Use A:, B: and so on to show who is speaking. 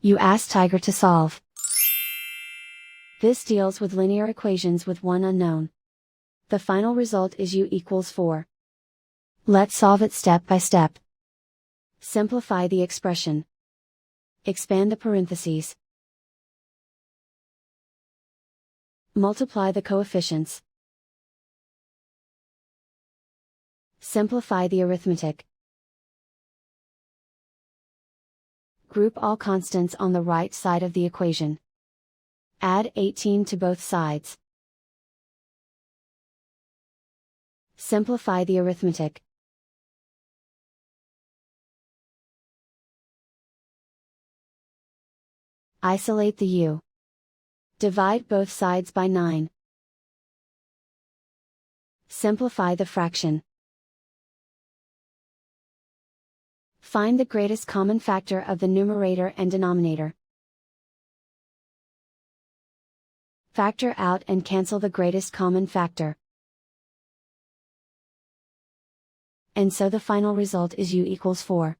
A: You ask Tiger to solve. This deals with linear equations with one unknown. The final result is u equals 4. Let's solve it step by step. Simplify the expression. Expand the parentheses. Multiply the coefficients. Simplify the arithmetic. Group all constants on the right side of the equation. Add 18 to both sides. Simplify the arithmetic. Isolate the u. Divide both sides by 9. Simplify the fraction. Find the greatest common factor of the numerator and denominator. Factor out and cancel the greatest common factor. And so the final result is u equals 4.